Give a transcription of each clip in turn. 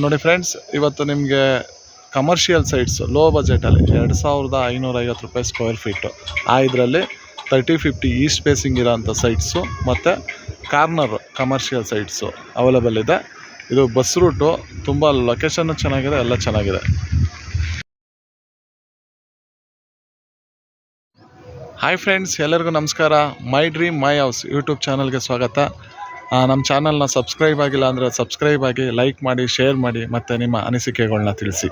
ನೋಡಿ ಫ್ರೆಂಡ್ಸ್, ಇವತ್ತು ನಿಮಗೆ ಕಮರ್ಷಿಯಲ್ ಸೈಟ್ಸ್ ಲೋ ಬಜೆಟಲ್ಲಿ 2550 ರೂಪಾಯಿ ಸ್ಕ್ವೇರ್ ಫೀಟು ಇದರಲ್ಲಿ 30-50 ಈಸ್ಟ್ ಫೇಸಿಂಗ್ ಇರೋಂಥ ಸೈಟ್ಸು ಮತ್ತು ಕಾರ್ನರ್ ಕಮರ್ಷಿಯಲ್ ಸೈಟ್ಸು ಅವೈಲೇಬಲ್ ಇದೆ. ಇದು ಬಸ್ ರೂಟು, ತುಂಬ ಲೊಕೇಶನ್ನು ಚೆನ್ನಾಗಿದೆ, ಎಲ್ಲ ಚೆನ್ನಾಗಿದೆ. ಹಾಯ್ ಫ್ರೆಂಡ್ಸ್, ಎಲ್ಲರಿಗೂ ನಮಸ್ಕಾರ. My dream my house YouTube ಚಾನಲ್ಗೆ ಸ್ವಾಗತ. ನಮ್ಮ ಚಾನಲ್ನ ಸಬ್ಸ್ಕ್ರೈಬ್ ಆಗಿಲ್ಲ ಅಂದರೆ ಸಬ್ಸ್ಕ್ರೈಬ್ ಆಗಿ, ಲೈಕ್ ಮಾಡಿ, ಶೇರ್ ಮಾಡಿ, ಮತ್ತು ನಿಮ್ಮ ಅನಿಸಿಕೆಗಳನ್ನ ತಿಳಿಸಿ.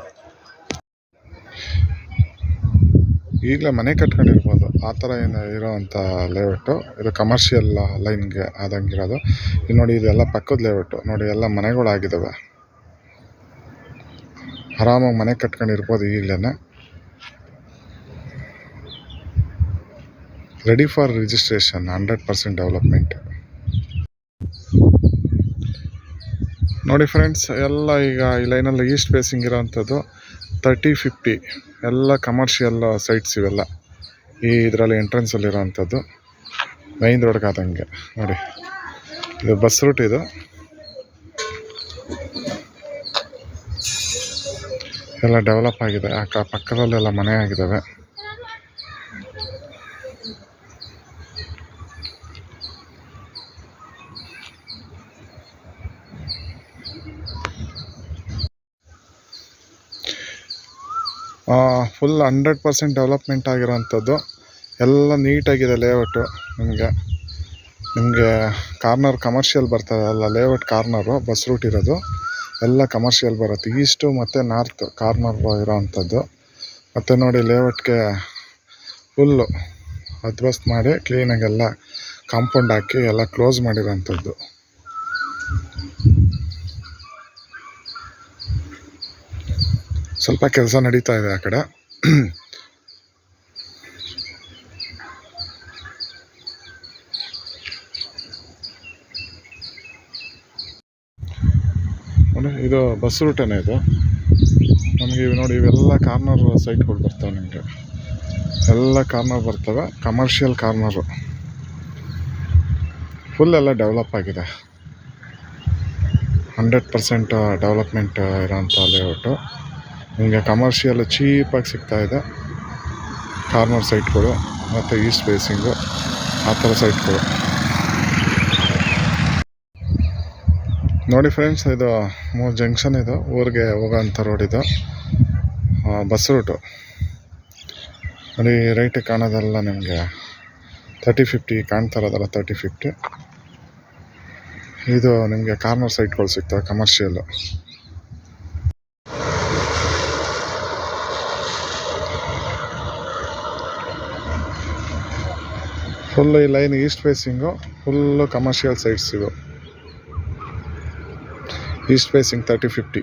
ಈಗಲೇ ಮನೆ ಕಟ್ಕೊಂಡಿರ್ಬೋದು ಆ ಥರ ಏನು ಇರೋವಂಥ ಲೇಔಟು. ಇದು ಕಮರ್ಷಿಯಲ್ ಲೈನ್ಗೆ ಆದಂಗಿರೋದು. ಇದು ನೋಡಿ, ಇದೆಲ್ಲ ಪಕ್ಕದ ಲೇಔಟು ನೋಡಿ, ಎಲ್ಲ ಮನೆಗಳಾಗಿದ್ದಾವೆ. ಆರಾಮಾಗಿ ಮನೆ ಕಟ್ಕೊಂಡಿರ್ಬೋದು. ಈಗಲೇ ರೆಡಿ ಫಾರ್ ರಿಜಿಸ್ಟ್ರೇಷನ್, 100% ಡೆವಲಪ್ಮೆಂಟ್. ನೋಡಿ ಫ್ರೆಂಡ್ಸ್, ಎಲ್ಲ ಈಗ ಈ ಲೈನಲ್ಲಿ ಈಸ್ಟ್ ಫೇಸಿಂಗ್ ಇರೋವಂಥದ್ದು 30-50 ಎಲ್ಲ ಕಮರ್ಷಿಯಲ್ ಸೈಟ್ಸ್ ಇವೆಲ್ಲ. ಇದರಲ್ಲಿ ಎಂಟ್ರೆನ್ಸಲ್ಲಿರೋವಂಥದ್ದು ಮೈನ್ ರೋಡ್ಗೆ ಆದಂಗೆ ನೋಡಿ. ಇದು ಬಸ್ ರೂಟ್, ಇದು ಎಲ್ಲ ಡೆವಲಪ್ ಆಗಿದೆ. ಪಕ್ಕದಲ್ಲೆಲ್ಲ ಮನೆ ಆಗಿದ್ದಾವೆ. ಫುಲ್ 100% ಡೆವಲಪ್ಮೆಂಟ್ ಆಗಿರೋವಂಥದ್ದು. ಎಲ್ಲ ನೀಟಾಗಿದೆ ಲೇಔಟು. ನಿಮಗೆ ಕಾರ್ನರ್ ಕಮರ್ಷಿಯಲ್ ಬರ್ತದೆ, ಎಲ್ಲ ಲೇಔಟ್ ಕಾರ್ನರು ಬಸ್ ರೂಟ್ ಇರೋದು ಎಲ್ಲ ಕಮರ್ಷಿಯಲ್ ಬರುತ್ತೆ. ಈಸ್ಟು ಮತ್ತು ನಾರ್ತ್ ಕಾರ್ನರ್ ಇರೋವಂಥದ್ದು. ಮತ್ತು ನೋಡಿ, ಲೇಔಟ್ಗೆ ಫುಲ್ಲು ಅದ್ವಸ್ತ್ ಮಾಡಿ ಕ್ಲೀನಾಗೆಲ್ಲ ಕಾಂಪೌಂಡ್ ಹಾಕಿ ಎಲ್ಲ ಕ್ಲೋಸ್ ಮಾಡಿರೋವಂಥದ್ದು. ಸ್ವಲ್ಪ ಕೆಲಸ ನಡೀತಾ ಇದೆ ಆ ಕಡೆ. ಇದು ಬಸ್ ರೂಟೇನೆ. ಇದು ನಮಗೆ ನೋಡಿ, ಇವೆಲ್ಲ ಕಾರ್ನರ್ ಸೈಟ್ಗಳು ಬರ್ತವೆ. ನಿಮಗೆ ಎಲ್ಲ ಕಾರ್ನರ್ ಬರ್ತವೆ, ಕಮರ್ಷಿಯಲ್ ಕಾರ್ನರು. ಫುಲ್ ಎಲ್ಲ ಡೆವಲಪ್ ಆಗಿದೆ. 100% ಡೆವಲಪ್ಮೆಂಟ್ ಇರೋಂಥ ಲೇಔಟು. ನಿಮಗೆ ಕಮರ್ಷಿಯಲ್ ಚೀಪಾಗಿ ಸಿಗ್ತಾಯಿದೆ. ಕಾರ್ನರ್ ಸೈಟ್ಗಳು ಮತ್ತು ಈಸ್ಟ್ ಫೇಸಿಂಗು ಆ ಥರ ಸೈಟ್ಗಳು ನೋಡಿ ಫ್ರೆಂಡ್ಸ್. ಇದು 3 ಜಂಕ್ಷನ್, ಇದು ಊರಿಗೆ ಹೋಗೋಂಥ ರೋಡ್. ಇದು ಬಸ್ ರೂಟು ನೋಡಿ. ರೈಟಿಗೆ ಕಾಣೋದೆಲ್ಲ ನಿಮಗೆ 30-50 ಕಾಣ್ತಾ ಇರೋದಲ್ಲ, 30-50 ಇದು ನಿಮಗೆ ಕಾರ್ನರ್ ಸೈಟ್ಗಳು ಸಿಗ್ತವೆ ಕಮರ್ಷಿಯಲ್ಲು. ಫುಲ್ಲು ಈ line East facing, full commercial sites. ಇದು ಈಸ್ಟ್ ಫೇಸಿಂಗ್ 30-50.